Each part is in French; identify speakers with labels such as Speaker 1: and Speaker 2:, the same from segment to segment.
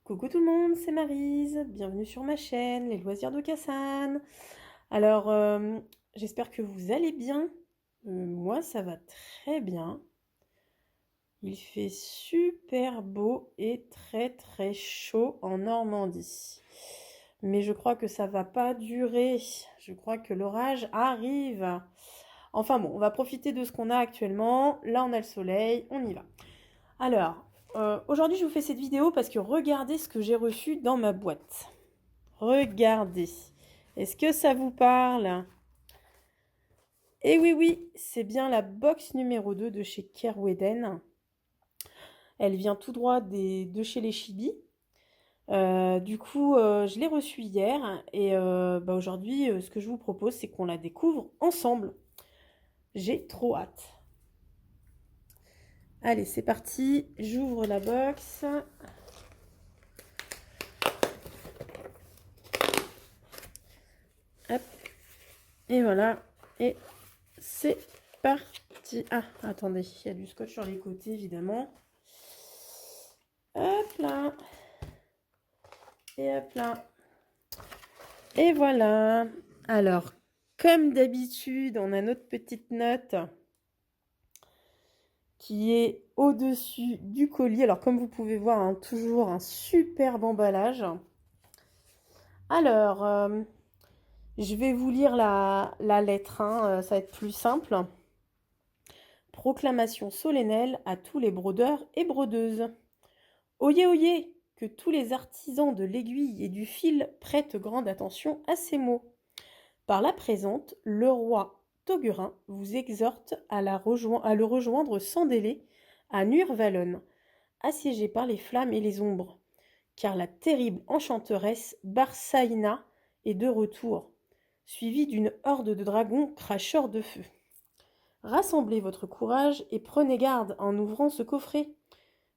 Speaker 1: Coucou tout le monde, c'est Maryse, bienvenue sur ma chaîne, les loisirs de Cassane. Alors, j'espère que vous allez bien. Moi, ça va très bien. Il fait super beau et très très chaud en Normandie. Mais je crois que ça va pas durer. Je crois que l'orage arrive. Enfin bon, on va profiter de ce qu'on a actuellement. Là, on a le soleil, on y va. Alors, aujourd'hui, je vous fais cette vidéo parce que regardez ce que j'ai reçu dans ma boîte. Regardez. Est-ce que ça vous parle? Eh oui, oui, c'est bien la box numéro 2 de chez Kerweden. Elle vient tout droit de chez les Chibi. Du coup, je l'ai reçue hier et aujourd'hui, ce que je vous propose, c'est qu'on la découvre ensemble. J'ai trop hâte. Allez, c'est parti. J'ouvre la box. Hop. Et voilà. Et c'est parti. Ah, attendez, il y a du scotch sur les côtés, évidemment. Hop là. Et hop là. Et voilà. Alors, comme d'habitude, on a notre petite note qui est au-dessus du colis. Alors, comme vous pouvez voir, hein, toujours un superbe emballage. Alors, je vais vous lire la lettre, hein, ça va être plus simple. Proclamation solennelle à tous les brodeurs et brodeuses. Oyez, oyez, que tous les artisans de l'aiguille et du fil prêtent grande attention à ces mots. Par la présente, le roi Taugurin vous exhorte à le rejoindre sans délai à Nuire-Vallonne, assiégé par les flammes et les ombres, car la terrible enchanteresse Barsaïna est de retour, suivie d'une horde de dragons cracheurs de feu. Rassemblez votre courage et prenez garde en ouvrant ce coffret.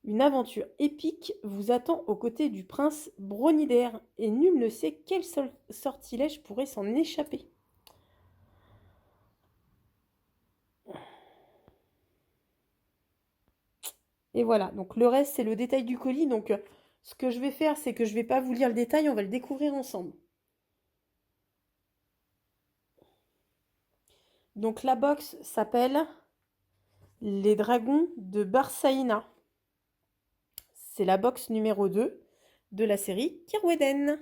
Speaker 1: Une aventure épique vous attend aux côtés du prince Bronidaire, et nul ne sait quel sortilège pourrait s'en échapper. Et voilà, donc le reste c'est le détail du colis, donc ce que je vais faire c'est que je ne vais pas vous lire le détail, on va le découvrir ensemble. Donc la box s'appelle Les Dragons de Barsaïna. C'est la box numéro 2 de la série Kerweden.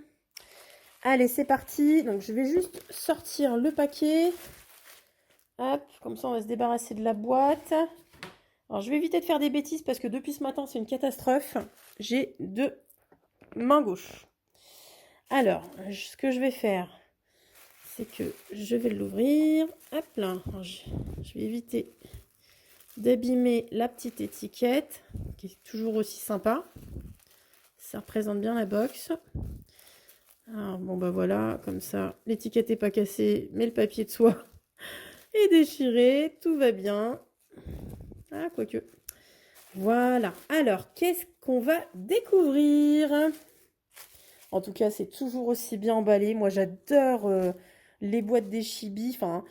Speaker 1: Allez, c'est parti. Donc je vais juste sortir le paquet. Hop, comme ça on va se débarrasser de la boîte. Alors je vais éviter de faire des bêtises parce que depuis ce matin c'est une catastrophe. J'ai deux mains gauches. Alors, ce que je vais faire, c'est que je vais l'ouvrir. Hop là. Alors, je vais éviter d'abîmer la petite étiquette qui est toujours aussi sympa. Ça représente bien la box. Alors, bon bah voilà, comme ça, l'étiquette n'est pas cassée, mais le papier de soie est déchiré. Tout va bien. Ah, quoique. Voilà. Alors, qu'est-ce qu'on va découvrir? En tout cas, c'est toujours aussi bien emballé. Moi, j'adore les boîtes des Chibi. Enfin,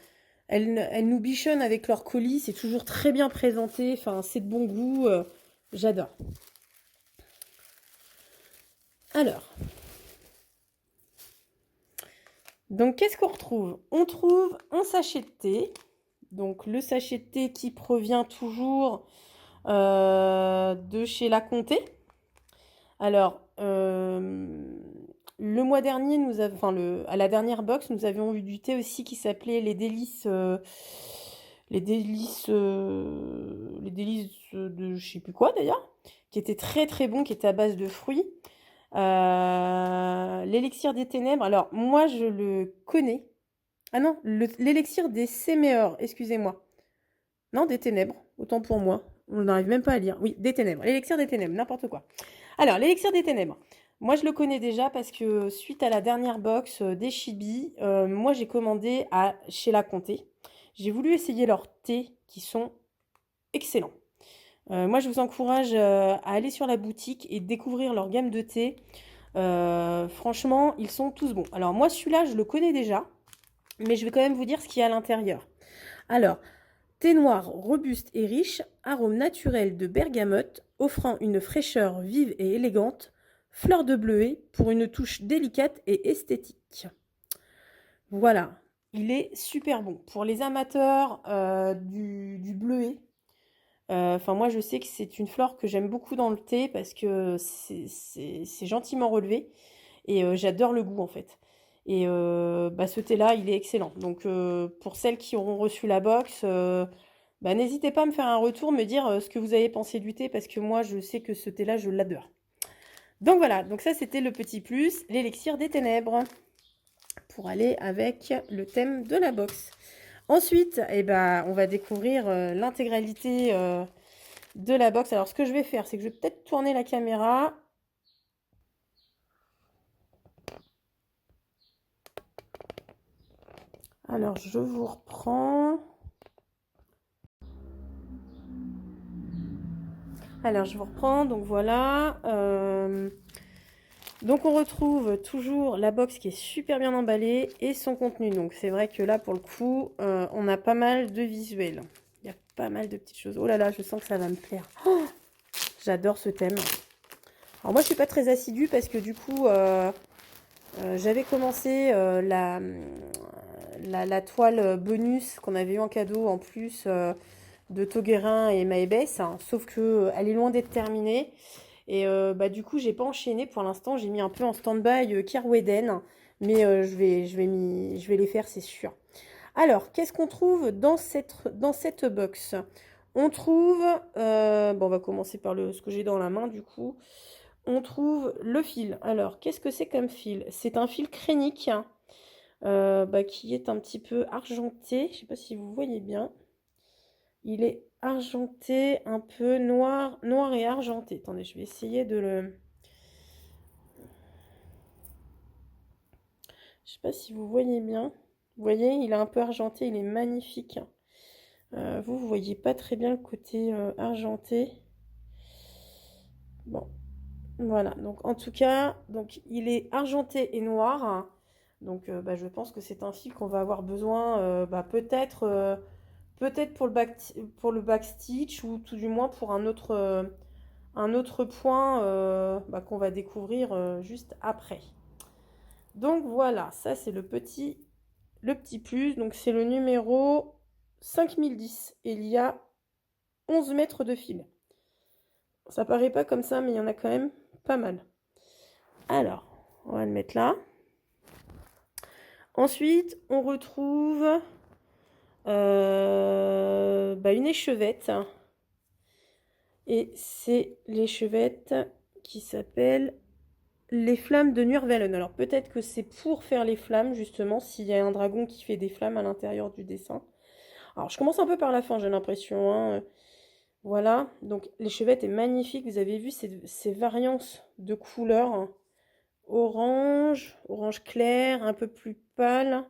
Speaker 1: elles nous bichonnent avec leur colis. C'est toujours très bien présenté. Enfin, c'est de bon goût. J'adore. Alors, donc, qu'est-ce qu'on retrouve? On trouve un sachet de thé. Donc, le sachet de thé qui provient toujours de chez La Comté. Alors, le mois dernier, à la dernière box, nous avions eu du thé aussi qui s'appelait les délices, de je sais plus quoi d'ailleurs, qui était très très bon, qui était à base de fruits. L'élixir des ténèbres, alors moi je le connais. Ah non, l'élixir des séméores, excusez-moi. Non, des ténèbres, autant pour moi. On n'arrive même pas à lire. Oui, des ténèbres. L'élixir des ténèbres, n'importe quoi. Alors, l'élixir des ténèbres. Moi, je le connais déjà parce que suite à la dernière box des Chibi, moi, j'ai commandé chez La Comté. J'ai voulu essayer leurs thés qui sont excellents. Moi, je vous encourage à aller sur la boutique et découvrir leur gamme de thé. Franchement, ils sont tous bons. Alors, moi, celui-là, je le connais déjà, mais je vais quand même vous dire ce qu'il y a à l'intérieur. Alors, thé noir robuste et riche, arôme naturel de bergamote, offrant une fraîcheur vive et élégante, fleur de bleuet pour une touche délicate et esthétique. Voilà, il est super bon. Pour les amateurs du bleuet, enfin moi je sais que c'est une fleur que j'aime beaucoup dans le thé parce que c'est gentiment relevé et j'adore le goût en fait. Et ce thé-là, il est excellent. Donc pour celles qui auront reçu la box, n'hésitez pas à me faire un retour, me dire ce que vous avez pensé du thé parce que moi je sais que ce thé-là, je l'adore. Donc voilà, donc ça c'était le petit plus, l'élixir des ténèbres, pour aller avec le thème de la box. Ensuite, on va découvrir l'intégralité de la box. Alors ce que je vais faire, c'est que je vais peut-être tourner la caméra. Alors je vous reprends. Donc voilà. Donc on retrouve toujours la box qui est super bien emballée et son contenu. Donc c'est vrai que là pour le coup, on a pas mal de visuels. Il y a pas mal de petites choses. Oh là là, je sens que ça va me plaire. Oh, j'adore ce thème. Alors moi je suis pas très assidue parce que du coup j'avais commencé la toile bonus qu'on avait eu en cadeau en plus de Tauguerin et Maébès, hein, sauf que elle est loin d'être terminée. Et du coup, j'ai pas enchaîné pour l'instant. J'ai mis un peu en stand-by Kerweden, mais je vais les faire, c'est sûr. Alors, qu'est-ce qu'on trouve dans cette box? On trouve, on va commencer par ce que j'ai dans la main du coup. On trouve le fil. Alors, qu'est-ce que c'est comme fil? C'est un fil crénique qui est un petit peu argenté. Je sais pas si vous voyez bien. Il est argenté, un peu noir et argenté. Attendez, je vais essayer de le... Je sais pas si vous voyez bien. Vous voyez, il est un peu argenté, il est magnifique. Vous voyez pas très bien le côté argenté. Bon, voilà. Donc en tout cas, donc il est argenté et noir. Donc je pense que c'est un fil qu'on va avoir besoin peut-être pour le backstitch ou tout du moins pour un autre point qu'on va découvrir juste après. Donc voilà, ça c'est le petit plus. Donc c'est le numéro 5010 et il y a 11 mètres de fil. Ça paraît pas comme ça, mais il y en a quand même pas mal. Alors, on va le mettre là. Ensuite, on retrouve une échevette. Et c'est l'échevette qui s'appelle les flammes de Nurvalen. Alors peut-être que c'est pour faire les flammes, justement, s'il y a un dragon qui fait des flammes à l'intérieur du dessin. Alors je commence un peu par la fin, j'ai l'impression. Hein. Voilà, donc l'échevette est magnifique. Vous avez vu ces variances de couleurs. Hein. Orange, orange clair, un peu plus pâle.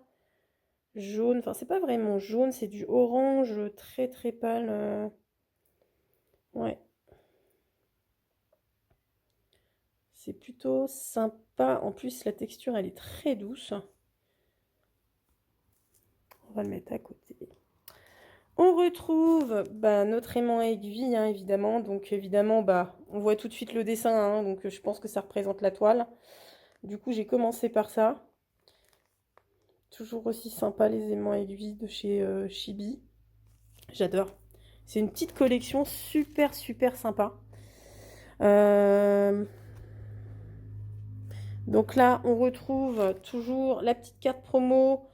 Speaker 1: Jaune, enfin c'est pas vraiment jaune, c'est du orange très très pâle. Ouais. C'est plutôt sympa. En plus, la texture, elle est très douce. On va le mettre à côté. On retrouve notre aimant à aiguille, hein, évidemment. Donc, évidemment, on voit tout de suite le dessin. Hein, donc, je pense que ça représente la toile. Du coup, j'ai commencé par ça. Toujours aussi sympa, les aimants à aiguille de chez Chibi. J'adore. C'est une petite collection super, super sympa. Donc là, on retrouve toujours la petite carte promo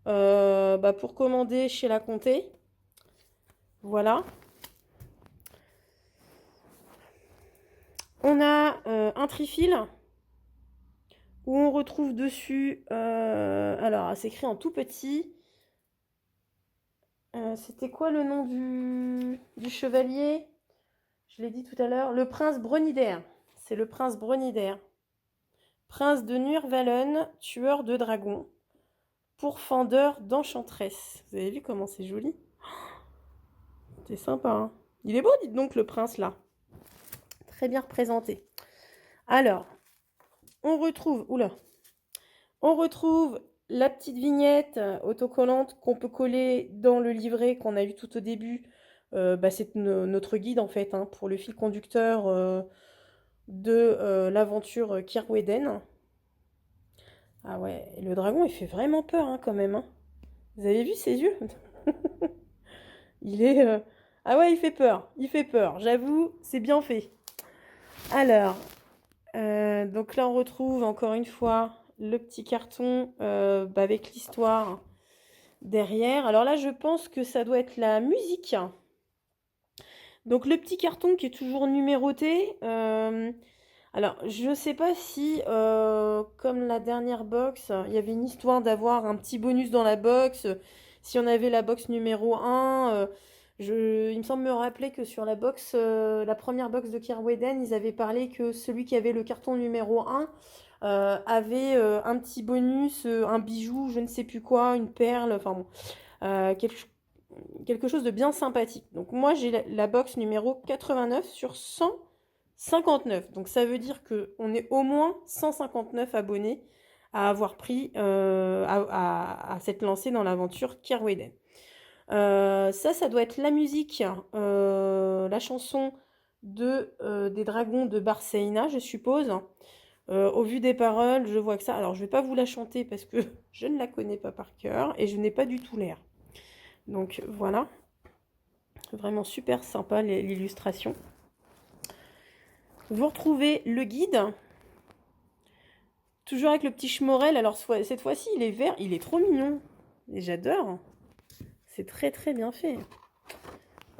Speaker 1: pour commander chez La Comté. Voilà. On a un trifil où on retrouve dessus, alors c'est écrit en tout petit. C'était quoi le nom du chevalier? Je l'ai dit tout à l'heure. Le prince Bronidaire. C'est le prince Bronidaire. Prince de Nurvalen, tueur de dragons. Pourfendeur d'enchanteresse. Vous avez vu comment c'est joli? C'est sympa, hein? Il est beau, dites donc, le prince, là. Très bien représenté. Alors, on retrouve la petite vignette autocollante qu'on peut coller dans le livret qu'on a eu tout au début. C'est notre guide, en fait, hein, pour le fil conducteur de l'aventure Kirweden. Ah ouais, et le dragon, il fait vraiment peur hein, quand même. Hein. Vous avez vu ses yeux? Il est... Ah ouais, il fait peur. Il fait peur. J'avoue, c'est bien fait. Alors, donc là, on retrouve encore une fois le petit carton avec l'histoire derrière. Alors là, je pense que ça doit être la musique. Donc le petit carton qui est toujours numéroté. Alors, je ne sais pas si, comme la dernière box, il y avait une histoire d'avoir un petit bonus dans la box. Si on avait la box numéro 1, il me semble me rappeler que sur la box, la première box de Kirweden, ils avaient parlé que celui qui avait le carton numéro 1 avait un petit bonus, un bijou, je ne sais plus quoi, une perle, enfin bon, quelque chose de bien sympathique. Donc moi, j'ai la box numéro 89 sur 159. Donc ça veut dire qu'on est au moins 159 abonnés à avoir pris, à s'être lancé dans l'aventure Kirweden. Ça doit être la musique, la chanson des dragons de Barseina, je suppose. Au vu des paroles, je vois que ça. Alors, je vais pas vous la chanter parce que je ne la connais pas par cœur et je n'ai pas du tout l'air. Donc, voilà. Vraiment super sympa l'illustration. Vous retrouvez le guide. Toujours avec le petit Schmorel. Alors, cette fois-ci, il est vert. Il est trop mignon. Et j'adore. C'est très, très bien fait.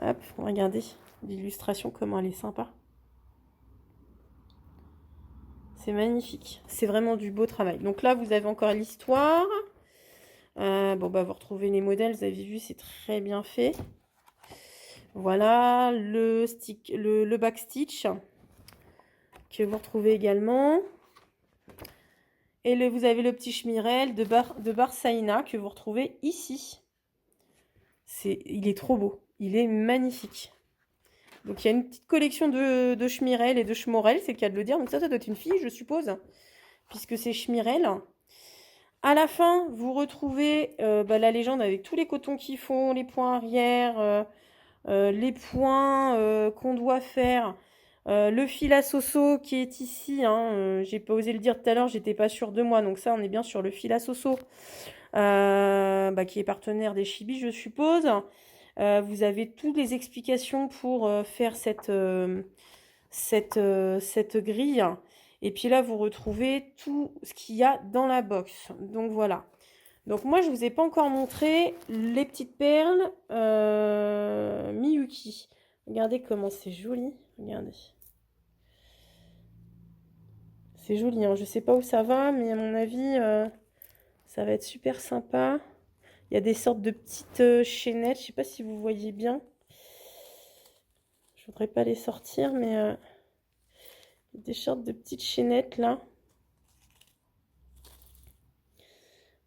Speaker 1: Hop, regardez l'illustration, comment elle est sympa. C'est magnifique. C'est vraiment du beau travail. Donc là, vous avez encore l'histoire. Bon, bah, vous retrouvez les modèles. Vous avez vu, c'est très bien fait. Voilà, le backstitch que vous retrouvez également. Et vous avez le petit Schmirel de Barsaina que vous retrouvez ici. Il est trop beau. Il est magnifique. Donc, il y a une petite collection de Schmirel et de Schmorel, c'est le cas de le dire. Donc, ça doit être une fille, je suppose, puisque c'est Schmirel. À la fin, vous retrouvez la légende avec tous les cotons qu'ils font, les points arrière, les points qu'on doit faire. Le fil à Soso qui est ici, hein, j'ai pas osé le dire tout à l'heure, j'étais pas sûre de moi, donc ça on est bien sur le fil à Soso, qui est partenaire des Chibi, je suppose. Vous avez toutes les explications pour faire cette grille. Et puis là, vous retrouvez tout ce qu'il y a dans la box. Donc voilà. Donc moi, je ne vous ai pas encore montré les petites perles Miyuki. Regardez comment c'est joli. Regardez. C'est joli, hein. Je ne sais pas où ça va, mais à mon avis, ça va être super sympa. Il y a des sortes de petites chaînettes. Je ne sais pas si vous voyez bien. Je ne voudrais pas les sortir, mais des sortes de petites chaînettes là.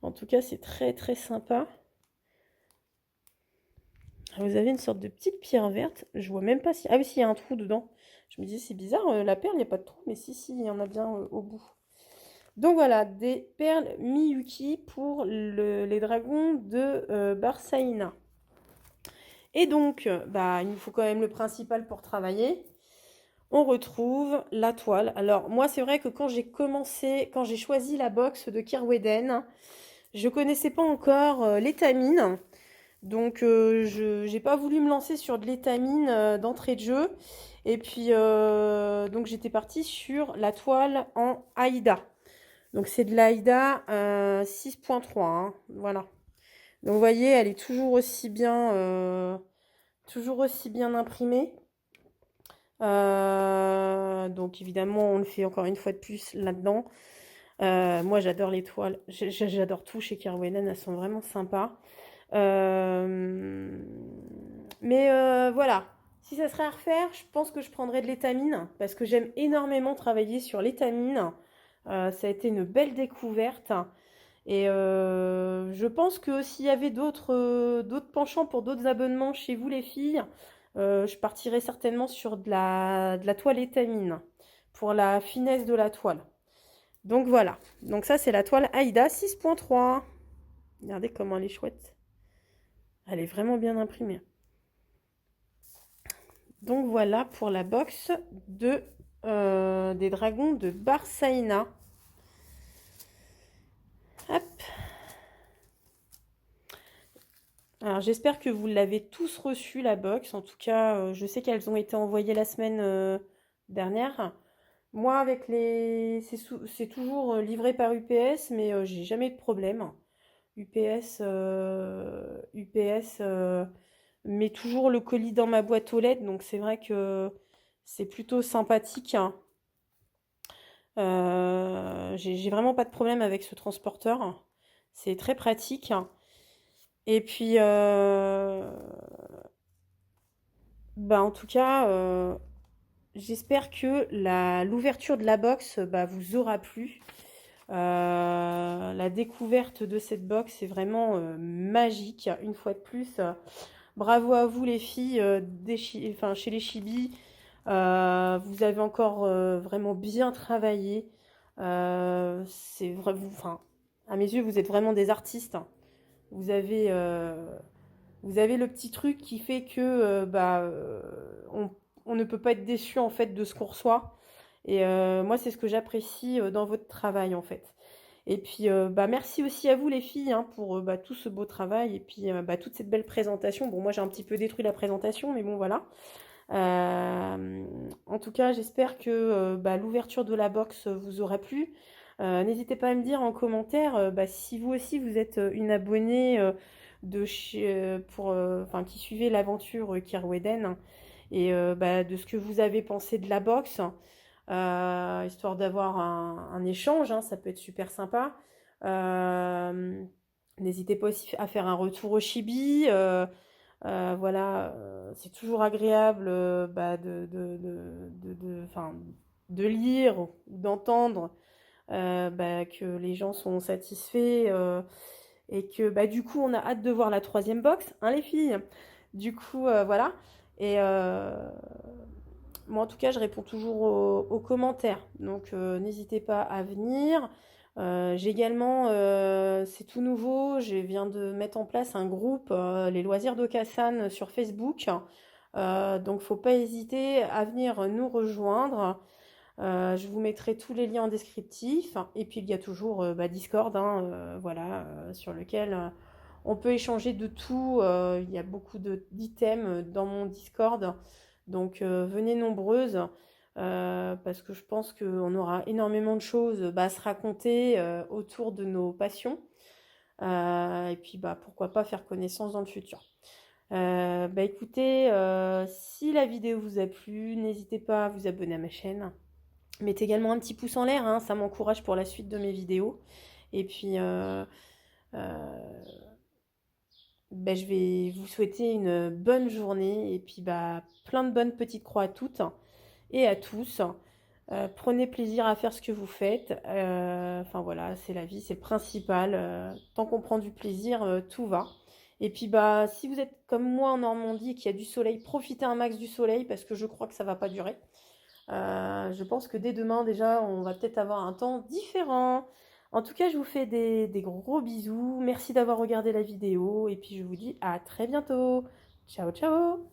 Speaker 1: En tout cas, c'est très très sympa. Vous avez une sorte de petite pierre verte. Je vois même pas si... Ah oui, si, il y a un trou dedans. Je me disais, c'est bizarre, la perle, il n'y a pas de trou. Mais si, il y en a bien au bout. Donc voilà, des perles Miyuki pour les dragons de Barsaina. Et donc, il nous faut quand même le principal pour travailler. On retrouve la toile. Alors, moi, c'est vrai que quand j'ai choisi la box de Kirweden, je connaissais pas encore l'étamine. Donc, je n'ai pas voulu me lancer sur de l'étamine d'entrée de jeu. Et puis, donc j'étais partie sur la toile en Aïda. Donc, c'est de l'Aïda 6.3. Hein, voilà. Donc, vous voyez, elle est toujours aussi bien imprimée. Donc, évidemment, on le fait encore une fois de plus là-dedans. Moi, j'adore les toiles. J'adore tout chez Kirweden. Elles sont vraiment sympas. Mais voilà, si ça serait à refaire, je pense que je prendrais de l'étamine parce que j'aime énormément travailler sur l'étamine. Ça a été une belle découverte. Et je pense que s'il y avait d'autres penchants pour d'autres abonnements chez vous les filles, je partirais certainement sur de la toile étamine pour la finesse de la toile. Donc voilà, donc ça c'est la toile Aïda 6.3. Regardez comment elle est chouette. Elle est vraiment bien imprimée. Donc voilà pour la box de des dragons de Barsaina. Hop. Alors j'espère que vous l'avez tous reçu la box. En tout cas, je sais qu'elles ont été envoyées la semaine dernière. Moi, avec les, c'est toujours livré par UPS, mais j'ai jamais eu de problème. UPS met toujours le colis dans ma boîte aux lettres, donc c'est vrai que c'est plutôt sympathique, hein. J'ai vraiment pas de problème avec ce transporteur. C'est très pratique. Et puis, bah, en tout cas, j'espère que l'ouverture de la box bah, vous aura plu. La découverte de cette box est vraiment magique. Une fois de plus, bravo à vous les filles enfin, chez les Chibi. Vous avez encore vraiment bien travaillé. C'est vrai, enfin, à mes yeux, vous êtes vraiment des artistes. Vous avez, vous avez le petit truc qui fait que on ne peut pas être déçu en fait de ce qu'on reçoit. Et moi, c'est ce que j'apprécie dans votre travail en fait. Et puis, bah, merci aussi à vous les filles hein, pour bah, tout ce beau travail et puis bah, toute cette belle présentation. Bon, moi j'ai un petit peu détruit la présentation, mais bon voilà. En tout cas, j'espère que bah, l'ouverture de la box vous aura plu. N'hésitez pas à me dire en commentaire bah, si vous aussi vous êtes une abonnée enfin, qui suivait l'aventure Kirweden et bah, de ce que vous avez pensé de la box, histoire d'avoir un échange, hein, ça peut être super sympa. N'hésitez pas aussi à faire un retour au Chibi. Voilà, c'est toujours agréable bah, enfin, de lire ou d'entendre bah, que les gens sont satisfaits et que bah, du coup on a hâte de voir la troisième box, hein les filles. Du coup, voilà. Et moi en tout cas je réponds toujours aux commentaires, donc n'hésitez pas à venir. J'ai également, c'est tout nouveau, je viens de mettre en place un groupe, les loisirs de Cassan sur Facebook. Donc faut pas hésiter à venir nous rejoindre. Je vous mettrai tous les liens en descriptif. Et puis il y a toujours bah, Discord, hein, voilà, sur lequel on peut échanger de tout. Il y a beaucoup d'items dans mon Discord. Donc venez nombreuses. Parce que je pense qu'on aura énormément de choses bah, à se raconter autour de nos passions. Et puis bah, pourquoi pas faire connaissance dans le futur. Bah écoutez, si la vidéo vous a plu, n'hésitez pas à vous abonner à ma chaîne. Mettez également un petit pouce en l'air, hein, ça m'encourage pour la suite de mes vidéos. Et puis, bah, je vais vous souhaiter une bonne journée et puis bah, plein de bonnes petites croix à toutes et à tous. Prenez plaisir à faire ce que vous faites. Enfin voilà, c'est la vie, c'est le principal. Tant qu'on prend du plaisir, tout va. Et puis bah, si vous êtes comme moi en Normandie et qu'il y a du soleil, profitez un max du soleil parce que je crois que ça va pas durer. Je pense que dès demain déjà, on va peut-être avoir un temps différent. En tout cas, je vous fais des gros bisous. Merci d'avoir regardé la vidéo et puis je vous dis à très bientôt. Ciao, ciao!